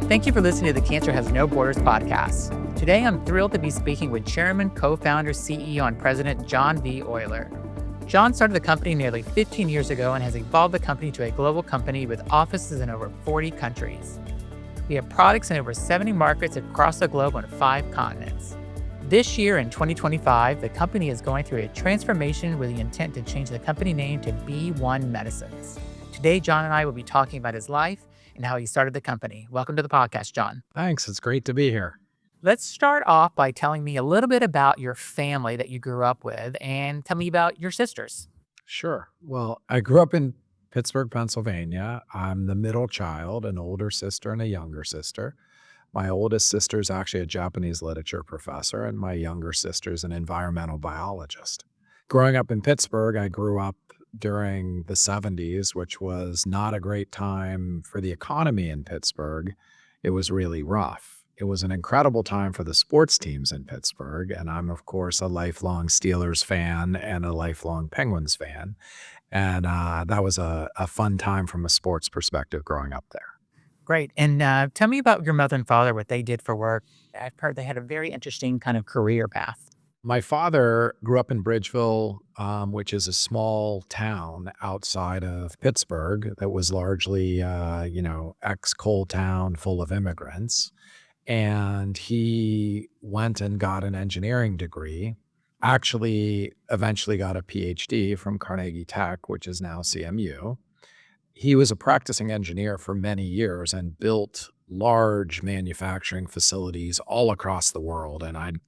Thank you for listening to the Cancer Has No Borders podcast. Today, I'm thrilled to be speaking with Chairman, Co-founder, CEO, and President John V. Oyler. John started the company nearly 15 years ago and has evolved the company to a global company with offices in over 40 countries. We have products in over 70 markets across the globe on 5 continents. This year in 2025, the company is going through a transformation with the intent to change the company name to BeOne Medicines. Today, John and I will be talking about his life and how he started the company. Welcome to the podcast, John. Thanks. It's great to be here. Let's start off by telling me a little bit about your family that you grew up with and tell me about your sisters. Sure. Well, I grew up in Pittsburgh, Pennsylvania. I'm the middle child, an older sister and a younger sister. My oldest sister is actually a Japanese literature professor, and my younger sister is an environmental biologist. Growing up in Pittsburgh, I grew up during the 70s, which was not a great time for the economy in Pittsburgh. It was really rough. It was an incredible time for the sports teams in Pittsburgh, and I'm, of course, a lifelong Steelers fan and a lifelong Penguins fan. And that was a fun time from a sports perspective growing up there. Great. And tell me about your mother and father, what they did for work. I've heard they had a very interesting kind of career path. My father grew up in Bridgeville, which is a small town outside of Pittsburgh that was largely, ex-coal town full of immigrants. And he went and got an engineering degree, actually eventually got a PhD from Carnegie Tech, which is now CMU. He was a practicing engineer for many years and built large manufacturing facilities all across the world. And I'd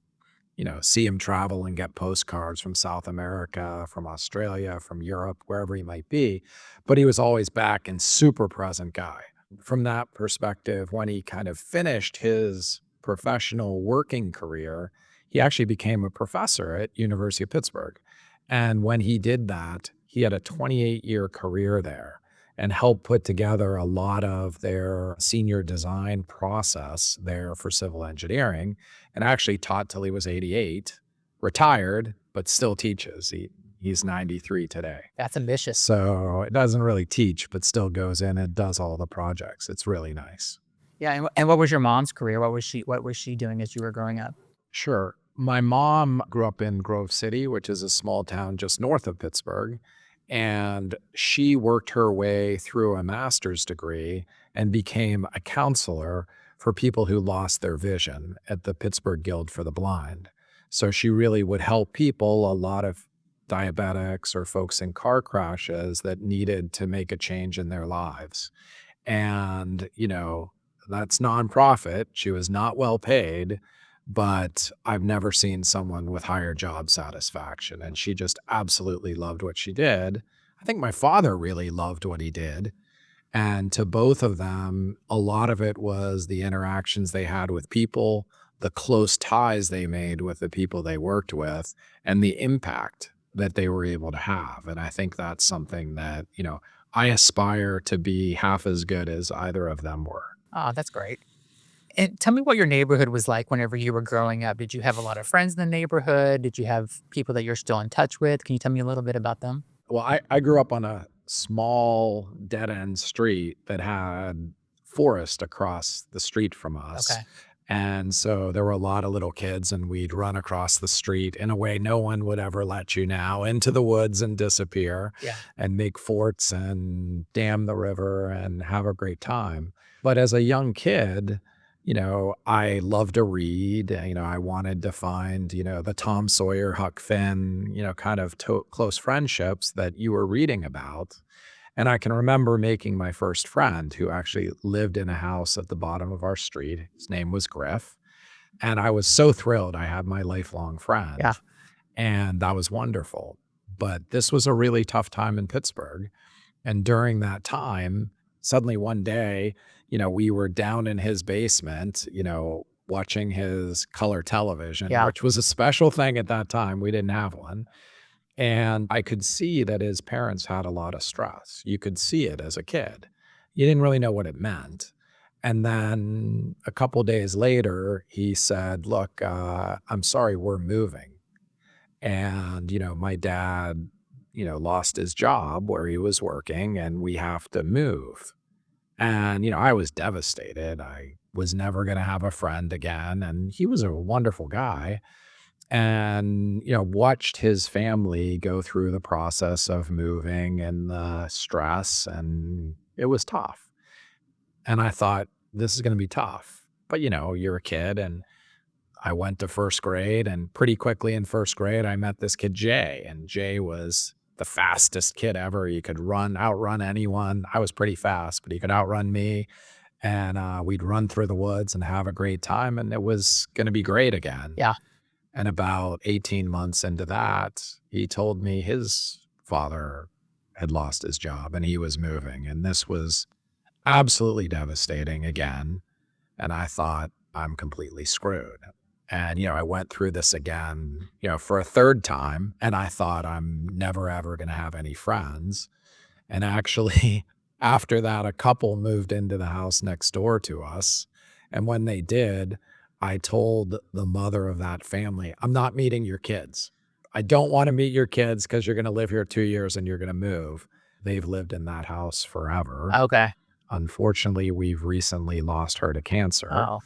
see him travel and get postcards from South America, from Australia, from Europe, wherever he might be. But he was always back and super present guy. From that perspective, when he kind of finished his professional working career, he actually became a professor at University of Pittsburgh. And when he did that, he had a 28-year career there and helped put together a lot of their senior design process there for civil engineering, and actually taught till he was 88, retired, but still teaches. He's 93 today. That's ambitious. So it doesn't really teach, but still goes in and does all the projects. It's really nice. Yeah. And what was your mom's career? What was she doing as you were growing up? Sure. My mom grew up in Grove City, which is a small town just north of Pittsburgh. And she worked her way through a master's degree and became a counselor for people who lost their vision at the Pittsburgh Guild for the Blind. So she really would help people, a lot of diabetics or folks in car crashes that needed to make a change in their lives. And, that's nonprofit. She was not well paid, but I've never seen someone with higher job satisfaction. And she just absolutely loved what she did. I think my father really loved what he did. And to both of them, a lot of it was the interactions they had with people, the close ties they made with the people they worked with, and the impact that they were able to have. And I think that's something that, I aspire to be half as good as either of them were. Oh, that's great. And tell me what your neighborhood was like whenever you were growing up. Did you have a lot of friends in the neighborhood? Did you have people that you're still in touch with? Can you tell me a little bit about them? Well, I grew up on a small dead-end street that had forest across the street from us. Okay. And so there were a lot of little kids, and we'd run across the street in a way no one would ever let you now, into the woods and disappear and make forts and dam the river and have a great time. But as a young kid, I loved to read. I wanted to find, the Tom Sawyer, Huck Finn, kind of close friendships that you were reading about. And I can remember making my first friend who actually lived in a house at the bottom of our street. His name was Griff. And I was so thrilled I had my lifelong friend. Yeah. And that was wonderful. But this was a really tough time in Pittsburgh. And during that time, suddenly one day, we were down in his basement, watching his color television, which was a special thing at that time. We didn't have one. And I could see that his parents had a lot of stress. You could see it as a kid. You didn't really know what it meant. And then a couple days later, he said, look, I'm sorry, we're moving. And, my dad, lost his job where he was working, and we have to move. And, I was devastated. I was never going to have a friend again. And he was a wonderful guy. And, watched his family go through the process of moving and the stress, and it was tough. And I thought, this is going to be tough. But, you're a kid, and I went to first grade, and pretty quickly in first grade, I met this kid, Jay. And Jay was the fastest kid ever. He could outrun anyone. I was pretty fast, but he could outrun me. And we'd run through the woods and have a great time. And it was going to be great again. Yeah. And about 18 months into that, he told me his father had lost his job and he was moving. And this was absolutely devastating again. And I thought, I'm completely screwed. And, I went through this again, for a third time. And I thought, I'm never, ever going to have any friends. And actually, after that, a couple moved into the house next door to us. And when they did, I told the mother of that family, I'm not meeting your kids. I don't want to meet your kids because you're going to live here 2 years and you're going to move. They've lived in that house forever. Okay. Unfortunately, we've recently lost her to cancer. Oh.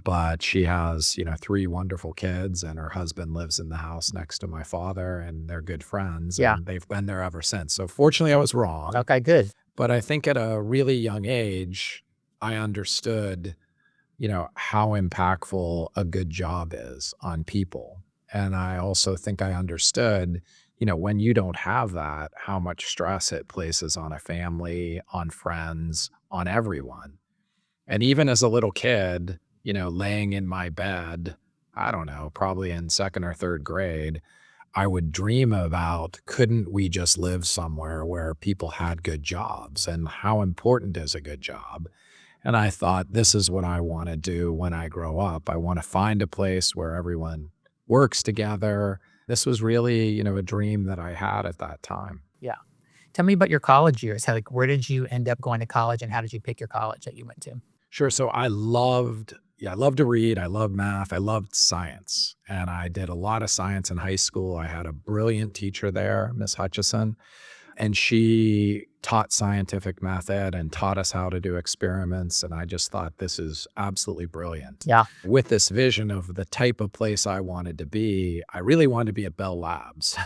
But she has, 3 wonderful kids, and her husband lives in the house next to my father, and they're good friends. Yeah. And they've been there ever since. So fortunately, I was wrong. Okay, good. But I think at a really young age, I understood, how impactful a good job is on people. And I also think I understood, when you don't have that, how much stress it places on a family, on friends, on everyone. And even as a little kid, laying in my bed, I don't know, probably in second or third grade, I would dream about, couldn't we just live somewhere where people had good jobs, and how important is a good job? And I thought, this is what I want to do when I grow up. I want to find a place where everyone works together. This was really, a dream that I had at that time. Yeah. Tell me about your college years. Where did you end up going to college, and how did you pick your college that you went to? Sure. So I loved to read. I loved math. I loved science. And I did a lot of science in high school. I had a brilliant teacher there, Miss Hutchison, and she taught scientific math ed and taught us how to do experiments. And I just thought, this is absolutely brilliant. Yeah. With this vision of the type of place I wanted to be, I really wanted to be at Bell Labs.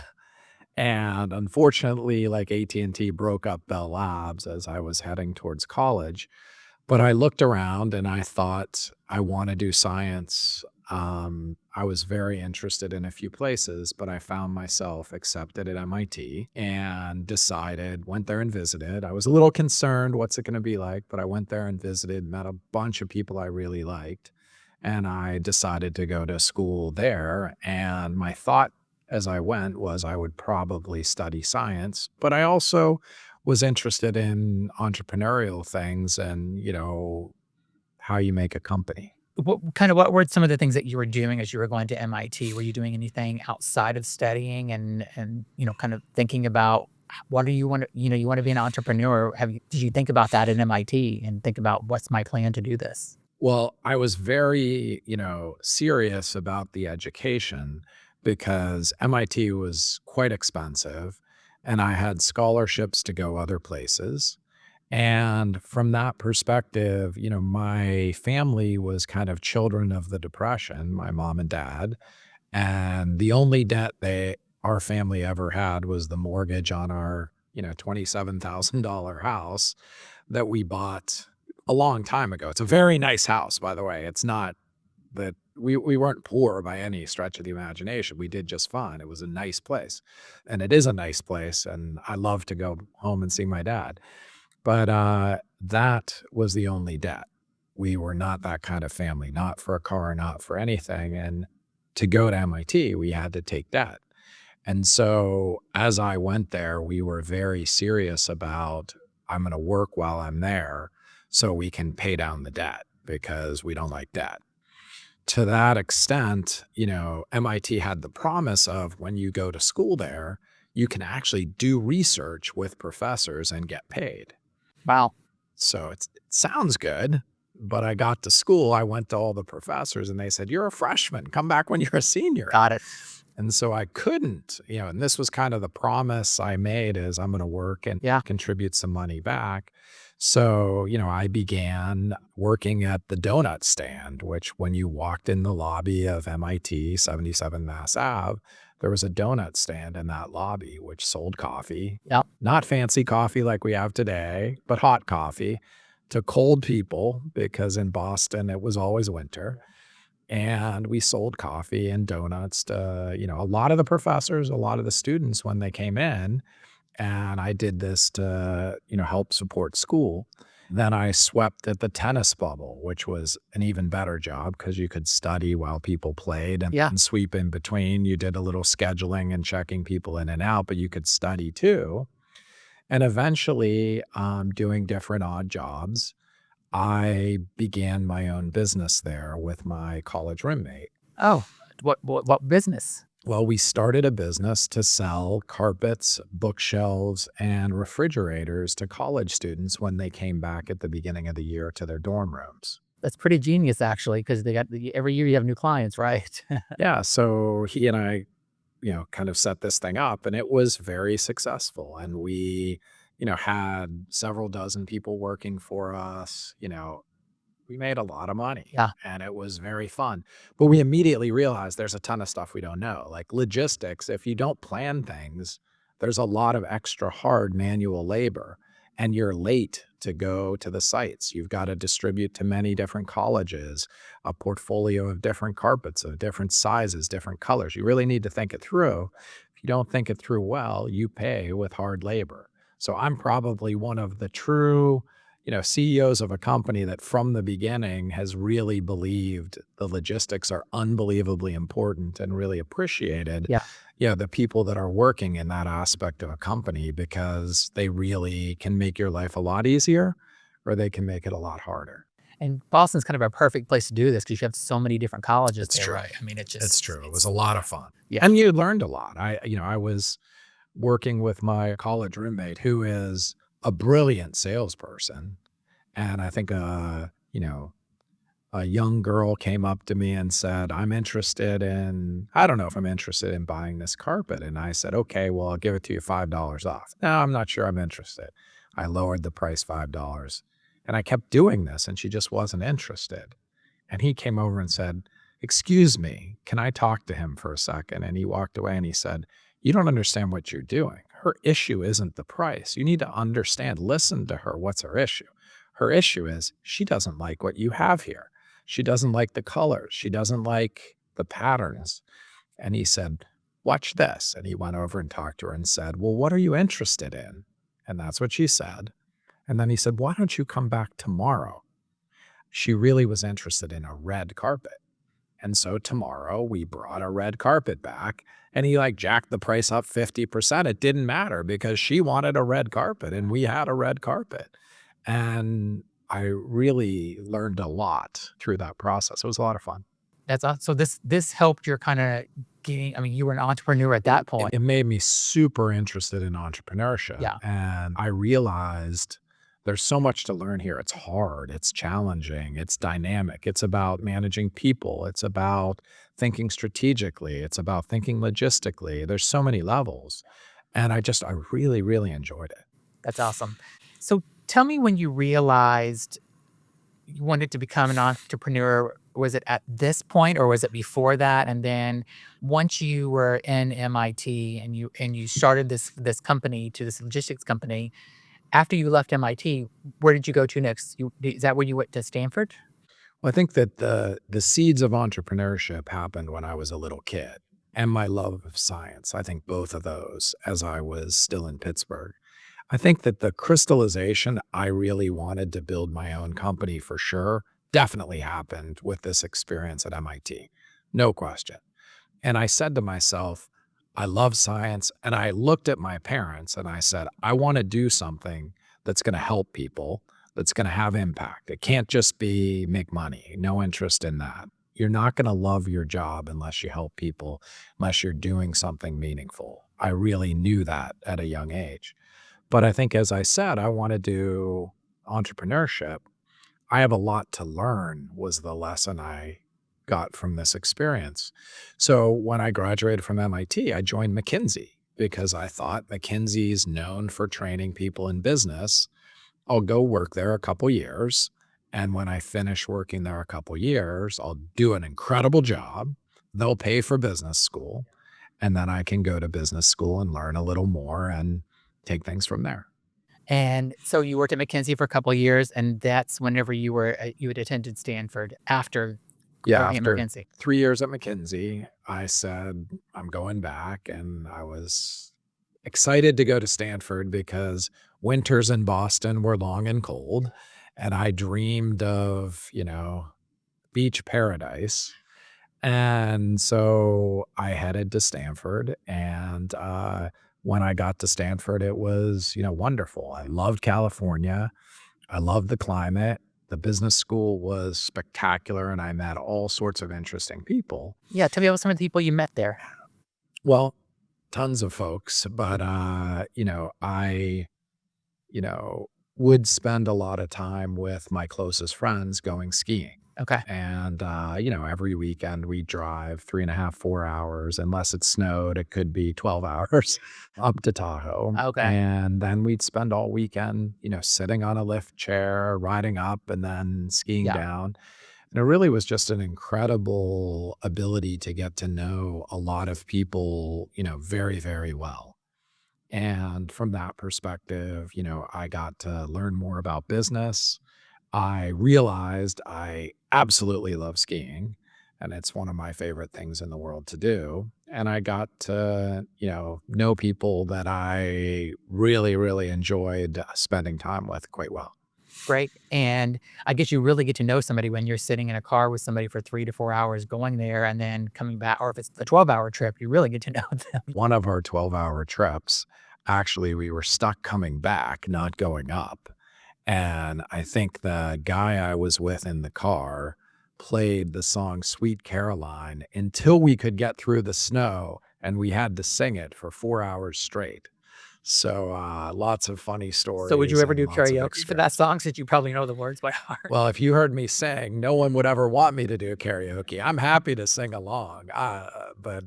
And unfortunately, like AT&T broke up Bell Labs as I was heading towards college. But I looked around and I thought, I want to do science. I was very interested in a few places, but I found myself accepted at MIT and went there and visited. I was a little concerned, what's it going to be like? But I went there and visited, met a bunch of people I really liked. And I decided to go to school there. And my thought as I went was I would probably study science, but I also was interested in entrepreneurial things and, how you make a company. What were some of the things that you were doing as you were going to MIT? Were you doing anything outside of studying and kind of thinking about what do you want to, you want to be an entrepreneur? Did you think about that at MIT and think about what's my plan to do this? Well, I was very, serious about the education because MIT was quite expensive and I had scholarships to go other places. And from that perspective, my family was kind of children of the Depression, my mom and dad. And the only debt our family ever had was the mortgage on our, $27,000 house that we bought a long time ago. It's a very nice house, by the way. It's not that we weren't poor by any stretch of the imagination. We did just fine. It was a nice place. And it is a nice place. And I love to go home and see my dad. But that was the only debt. We were not that kind of family, not for a car, not for anything. And to go to MIT, we had to take debt. And so as I went there, we were very serious about, I'm going to work while I'm there so we can pay down the debt because we don't like debt. To that extent, MIT had the promise of when you go to school there, you can actually do research with professors and get paid. Wow. So it sounds good, but I got to school, I went to all the professors and they said, you're a freshman, come back when you're a senior. Got it. And so I couldn't, and this was kind of the promise I made is I'm going to work and Yeah. contribute some money back. So, I began working at the donut stand, which when you walked in the lobby of MIT, 77 Mass Ave, there was a donut stand in that lobby, which sold coffee, Yeah. not fancy coffee like we have today, but hot coffee to cold people because in Boston it was always winter. And we sold coffee and donuts to, a lot of the professors, a lot of the students when they came in. And I did this to, help support school. Then I swept at the tennis bubble, which was an even better job because you could study while people played Yeah. and sweep in between. You did a little scheduling and checking people in and out, but you could study too. And eventually, doing different odd jobs, I began my own business there with my college roommate. Oh, what business? Well, we started a business to sell carpets, bookshelves, and refrigerators to college students when they came back at the beginning of the year to their dorm rooms. That's pretty genius actually, because every year you have new clients, right? Yeah, so he and I, kind of set this thing up and it was very successful. And we, had several dozen people working for us, we made a lot of money Yeah. and it was very fun. But we immediately realized there's a ton of stuff we don't know. Like logistics, if you don't plan things, there's a lot of extra hard manual labor and you're late to go to the sites. You've got to distribute to many different colleges, a portfolio of different carpets of different sizes, different colors. You really need to think it through. If you don't think it through well, you pay with hard labor. So I'm probably one of the true CEOs of a company that from the beginning has really believed the logistics are unbelievably important and really appreciated, Yeah. the people that are working in that aspect of a company because they really can make your life a lot easier or they can make it a lot harder. And Boston's kind of a perfect place to do this because you have so many different colleges It's there, true. right? I mean, It's true. It was a lot of fun. Yeah. And you learned a lot. I was working with my college roommate who is a brilliant salesperson. And I think, a young girl came up to me and said, I don't know if I'm interested in buying this carpet. And I said, okay, well, I'll give it to you $5 off. No, I'm not sure I'm interested. I lowered the price $5 and I kept doing this and she just wasn't interested. And he came over and said, excuse me, can I talk to him for a second? And he walked away and he said, you don't understand what you're doing. Her issue isn't the price. You need to understand, listen to her. What's her issue? Her issue is she doesn't like what you have here. She doesn't like the colors. She doesn't like the patterns. And he said, watch this. And he went over and talked to her and said, well, what are you interested in? And that's what she said. And then he said, why don't you come back tomorrow? She really was interested in a red carpet. And so tomorrow we brought a red carpet back and he jacked the price up 50%. It didn't matter because she wanted a red carpet and we had a red carpet. And I really learned a lot through that process. It was a lot of fun. So this helped your kind of getting. I mean, you were an entrepreneur at that point. It made me super interested in entrepreneurship. Yeah. And I realized there's so much to learn here. It's hard, it's challenging, it's dynamic. It's about managing people. It's about thinking strategically. It's about thinking logistically. There's so many levels. And I really, really enjoyed it. That's awesome. So tell me when you realized you wanted to become an entrepreneur. Was it at this point or was it before that? And then once you were in MIT and you started this company, to this logistics company, after you left MIT, where did you go to next? Is that where you went to Stanford? Well, I think that the seeds of entrepreneurship happened when I was a little kid and my love of science. I think both of those as I was still in Pittsburgh. I think that the crystallization, I really wanted to build my own company for sure, definitely happened with this experience at MIT. No question. And I said to myself, I love science. And I looked at my parents and I said, I want to do something that's going to help people, that's going to have impact. It can't just be make money. No interest in that. You're not going to love your job unless you help people, unless you're doing something meaningful. I really knew that at a young age. But I think, as I said, I want to do entrepreneurship. I have a lot to learn was the lesson I got from this experience. So when I graduated from MIT, I joined McKinsey because I thought McKinsey's known for training people in business. I'll go work there a couple years. And when I finish working there a couple years, I'll do an incredible job. They'll pay for business school. And then I can go to business school and learn a little more and take things from there. And so you worked at McKinsey for a couple of years, and that's whenever you had attended Stanford after Yeah, working at after McKinsey. 3 years at McKinsey, I said, "I'm going back," and I was excited to go to Stanford because winters in Boston were long and cold, and I dreamed of, beach paradise, and so I headed to Stanford, and, when I got to Stanford, it was, wonderful. I loved California. I loved the climate. The business school was spectacular, and I met all sorts of interesting people. Yeah, tell me about some of the people you met there. Well, tons of folks, but, I, you know, would spend a lot of time with my closest friends going skiing. Okay. And, every weekend we drive 3.5, 4 hours. Unless it snowed, it could be 12 hours up to Tahoe. Okay. And then we'd spend all weekend, sitting on a lift chair, riding up and then skiing Yeah. down. And it really was just an incredible ability to get to know a lot of people, very, very well. And from that perspective, I got to learn more about business. I realized I absolutely love skiing, and it's one of my favorite things in the world to do. And I got to, know people that I really, really enjoyed spending time with quite well. Great. And I guess you really get to know somebody when you're sitting in a car with somebody for 3 to 4 hours going there and then coming back, or if it's a 12-hour trip, you really get to know them. One of our 12-hour trips, actually, we were stuck coming back, not going up. And I think the guy I was with in the car played the song Sweet Caroline until we could get through the snow, and we had to sing it for 4 hours straight. So, lots of funny So would you stories ever and do lots of karaoke for that experience. song since you probably know the words by heart? Well, if you heard me sing, no one would ever want me to do karaoke. I'm happy to sing along, but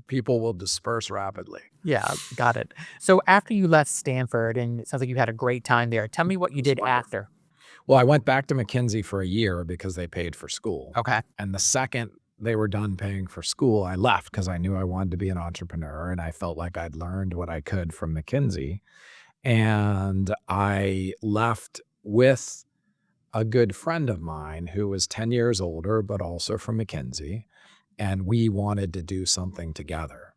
people will disperse rapidly. Yeah, got it. So after you left Stanford, and it sounds like you had a great time there, tell me what you did after. Well, I went back to McKinsey for a year because they paid for school. Okay. And the second they were done paying for school, I left because I knew I wanted to be an entrepreneur and I felt like I'd learned what I could from McKinsey. And I left with a good friend of mine who was 10 years older, but also from McKinsey. And we wanted to do something together.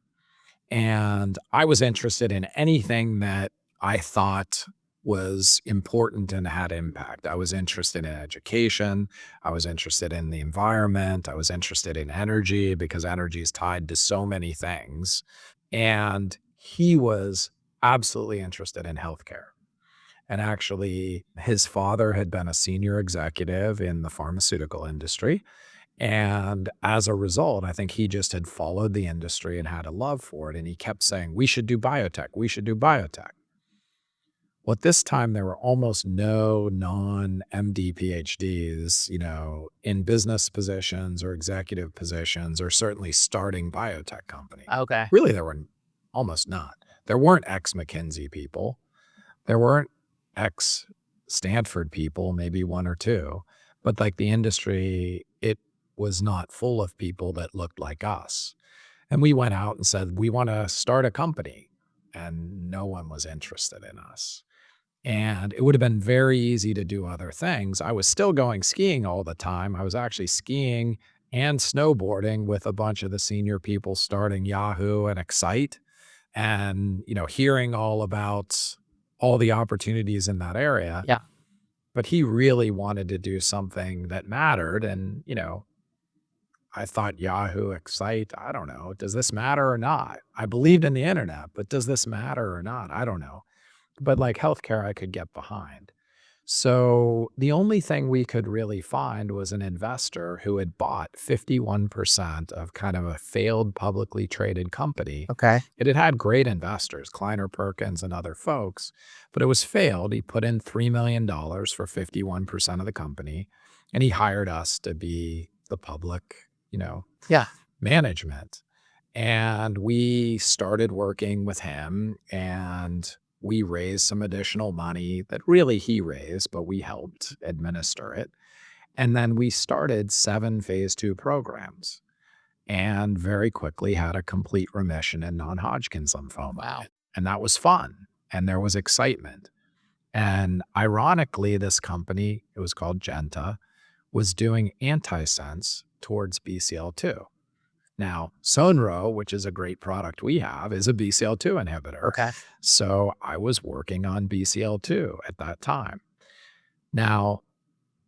And I was interested in anything that I thought was important and had impact. I was interested in education. I was interested in the environment. I was interested in energy because energy is tied to so many things. And he was absolutely interested in healthcare. And actually, his father had been a senior executive in the pharmaceutical industry. And as a result, I think he just had followed the industry and had a love for it. And he kept saying, we should do biotech. We should do biotech. Well, at this time, there were almost no non-MD PhDs, in business positions or executive positions, or certainly starting biotech companies. Okay. Really, there were almost none. There weren't ex-McKinsey people. There weren't ex-Stanford people, maybe one or two. But like the industry, it was not full of people that looked like us. And we went out and said, we want to start a company. And no one was interested in us. And it would have been very easy to do other things. I was still going skiing all the time. I was actually skiing and snowboarding with a bunch of the senior people starting Yahoo and Excite and, hearing all about all the opportunities in that area. Yeah. But he really wanted to do something that mattered. And, I thought Yahoo, Excite, I don't know. Does this matter or not? I believed in the internet, but does this matter or not? I don't know. But like healthcare, I could get behind. So the only thing we could really find was an investor who had bought 51% of kind of a failed publicly traded company. Okay. It had had great investors, Kleiner Perkins and other folks, but it was failed. He put in $3 million for 51% of the company, and he hired us to be the public, Yeah. management. And we started working with him, and we raised some additional money that really he raised, but we helped administer it. And then we started 7 phase 2 programs and very quickly had a complete remission in non-Hodgkin's lymphoma. Wow. And that was fun. And there was excitement. And ironically, this company, it was called Genta, was doing antisense towards BCL2. Now, Sonro, which is a great product we have, is a BCL2 inhibitor. Okay. So I was working on BCL2 at that time. Now,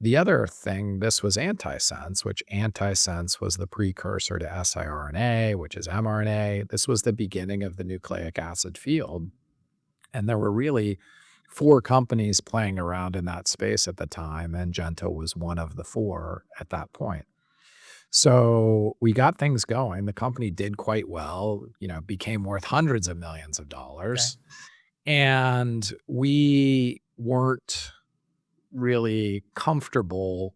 the other thing, this was antisense, which antisense was the precursor to siRNA, which is mRNA. This was the beginning of the nucleic acid field. And there were really 4 companies playing around in that space at the time, and Gento was one of the 4 at that point. So we got things going. The company did quite well, became worth hundreds of millions of dollars. Okay. And we weren't really comfortable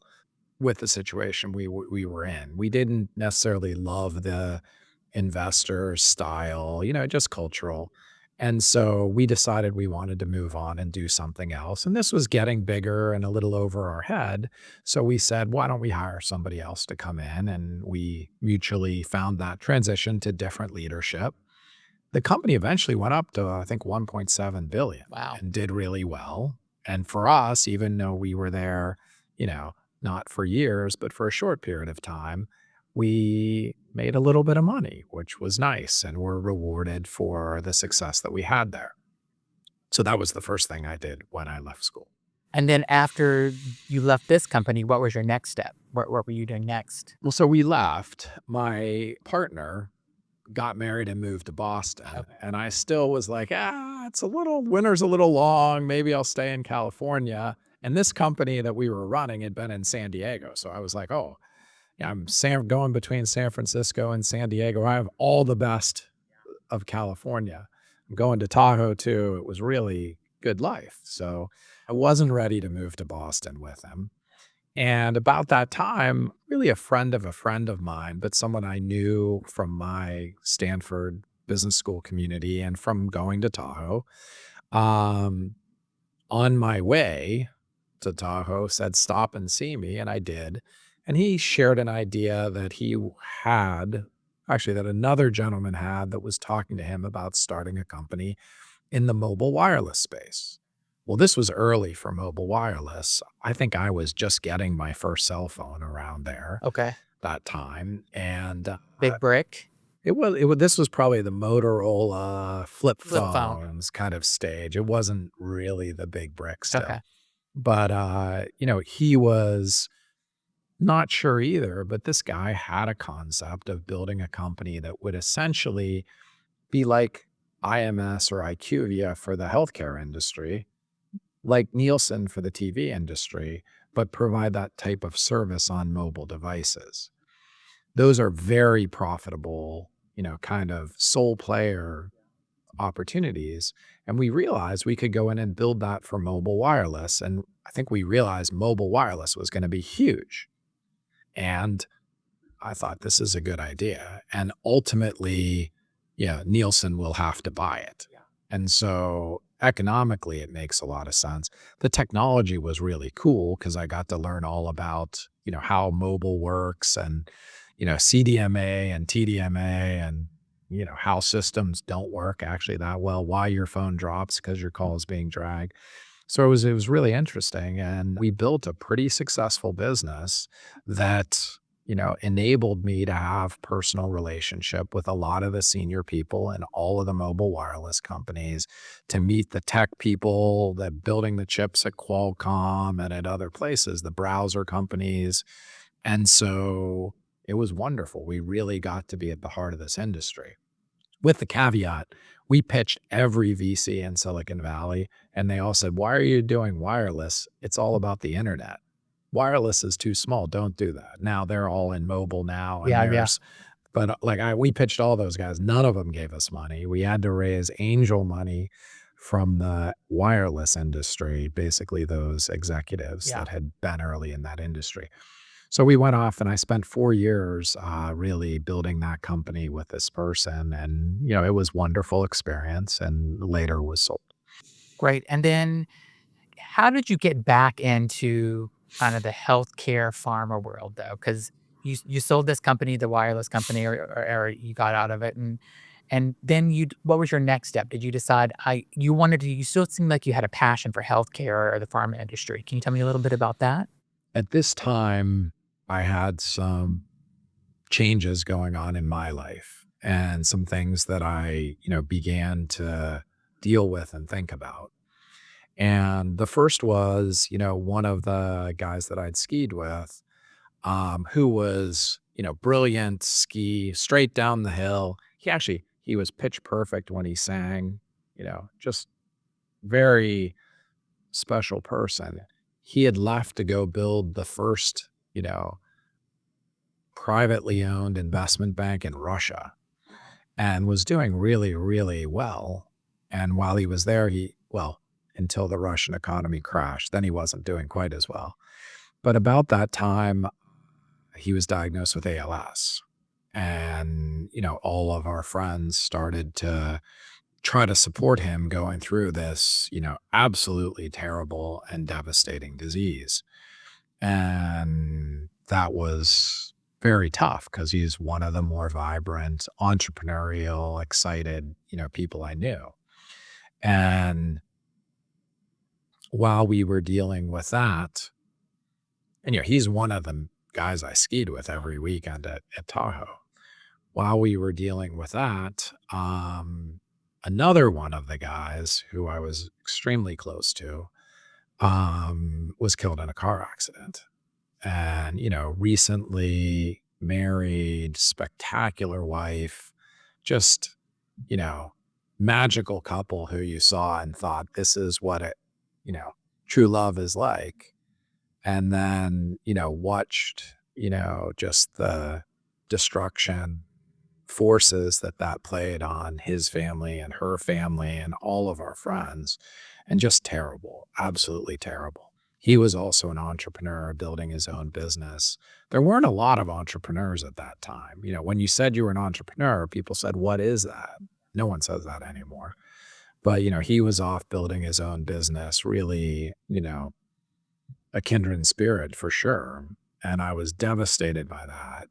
with the situation we were in. We didn't necessarily love the investor style, just cultural. And so we decided we wanted to move on and do something else. And this was getting bigger and a little over our head. So we said, why don't we hire somebody else to come in? And we mutually found that transition to different leadership. The company eventually went up to, I think, 1.7 billion. Wow. And did really well. And for us, even though we were there, not for years, but for a short period of time, we made a little bit of money, which was nice, and were rewarded for the success that we had there. So that was the first thing I did when I left school. And then after you left this company, what was your next step? What were you doing next? Well, so we left. My partner got married and moved to Boston. Okay. And I still was like, winter's a little long. Maybe I'll stay in California. And this company that we were running had been in San Diego. So I was like, I'm going between San Francisco and San Diego. I have all the best of California. I'm going to Tahoe too. It was really good life. So I wasn't ready to move to Boston with him. And about that time, really a friend of mine, but someone I knew from my Stanford business school community and from going to Tahoe, on my way to Tahoe said, stop and see me. And I did. And he shared an idea that that another gentleman had, that was talking to him about starting a company in the mobile wireless space. Well, this was early for mobile wireless. I think I was just getting my first cell phone around there. Okay. That time. And big brick. This was probably the Motorola flip phones kind of stage. It wasn't really the big brick still. Okay. But he was not sure either, but this guy had a concept of building a company that would essentially be like IMS or IQVIA for the healthcare industry, like Nielsen for the TV industry, but provide that type of service on mobile devices. Those are very profitable, kind of sole player opportunities. And we realized we could go in and build that for mobile wireless. And I think we realized mobile wireless was going to be huge. And I thought, this is a good idea. And ultimately, Nielsen will have to buy it. Yeah. And so economically, it makes a lot of sense. The technology was really cool because I got to learn all about, how mobile works and, CDMA and TDMA and, how systems don't work actually that well, why your phone drops because your call is being dragged. So it was really interesting. And we built a pretty successful business that, enabled me to have personal relationship with a lot of the senior people in all of the mobile wireless companies, to meet the tech people that building the chips at Qualcomm and at other places, the browser companies. And so it was wonderful. We really got to be at the heart of this industry. With the caveat, we pitched every VC in Silicon Valley, and they all said, why are you doing wireless? It's all about the internet. Wireless is too small. Don't do that. Now they're all in mobile now. And but we pitched all those guys. None of them gave us money. We had to raise angel money from the wireless industry, basically those executives that had been early in that industry. So we went off and I spent 4 years really building that company with this person. And, it was wonderful experience and later was sold. Great. And then how did you get back into kind of the healthcare pharma world though? Because you sold this company, the wireless company, or you got out of it, and then what was your next step? Did you decide you wanted to? You still seemed like you had a passion for healthcare or the pharma industry. Can you tell me a little bit about that? At this time, I had some changes going on in my life and some things that I, began to deal with and think about. And the first was, one of the guys that I'd skied with, who was, brilliant ski straight down the hill. He was pitch perfect when he sang, just very special person. He had left to go build the first, privately owned investment bank in Russia and was doing really, really well. And while he was there, until the Russian economy crashed, then he wasn't doing quite as well. But about that time, he was diagnosed with ALS. And, all of our friends started to try to support him going through this, absolutely terrible and devastating disease. And that was very tough because he's one of the more vibrant, entrepreneurial, excited, people I knew. And while we were dealing with that, and he's one of the guys I skied with every weekend at Tahoe. While we were dealing with that, another one of the guys who I was extremely close to was killed in a car accident. And, recently married, spectacular wife, just, magical couple who you saw and thought, this is what true love is like. And then, watched, just the destruction forces that played on his family and her family and all of our friends, and just terrible, absolutely terrible. He was also an entrepreneur building his own business. There weren't a lot of entrepreneurs at that time. When you said you were an entrepreneur, people said, what is that? No one says that anymore. But, he was off building his own business, really, a kindred spirit for sure. And I was devastated by that.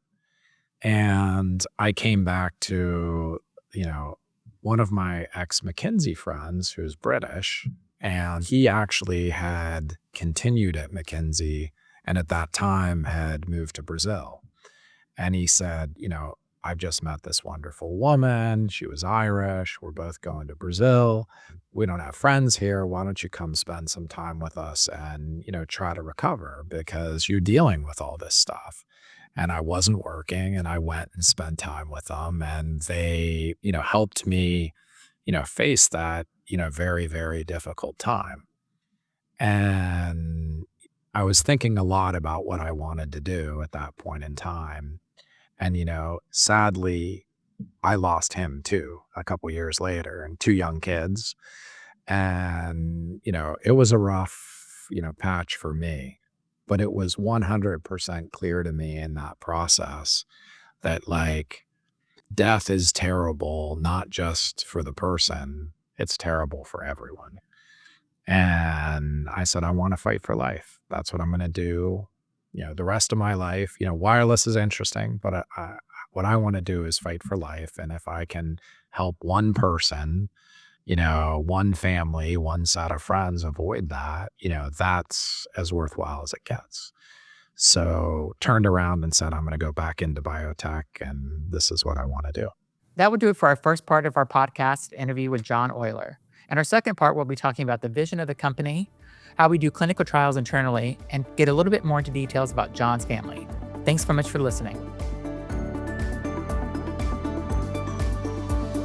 And I came back to, one of my ex-McKinsey friends who's British, and he actually had continued at McKinsey and at that time had moved to Brazil. And he said, I've just met this wonderful woman. She was Irish. We're both going to Brazil. We don't have friends here. Why don't you come spend some time with us and, try to recover because you're dealing with all this stuff. And I wasn't working and I went and spent time with them and they, helped me, face that, very, very difficult time. And I was thinking a lot about what I wanted to do at that point in time. And, sadly, I lost him too a couple years later and 2 young kids. And, it was a rough, patch for me. But it was 100% clear to me in that process that death is terrible, not just for the person, it's terrible for everyone. And I said, I want to fight for life. That's what I'm going to do. The rest of my life, wireless is interesting, but what I want to do is fight for life. And if I can help one person, one family, one set of friends avoid that, that's as worthwhile as it gets. So turned around and said, I'm going to go back into biotech and this is what I want to do. That will do it for our first part of our podcast interview with John Oyler. And our second part, we'll be talking about the vision of the company, how we do clinical trials internally, and get a little bit more into details about John's family. Thanks so much for listening.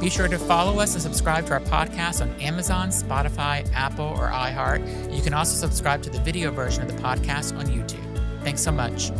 Be sure to follow us and subscribe to our podcast on Amazon, Spotify, Apple, or iHeart. You can also subscribe to the video version of the podcast on YouTube. Thanks so much.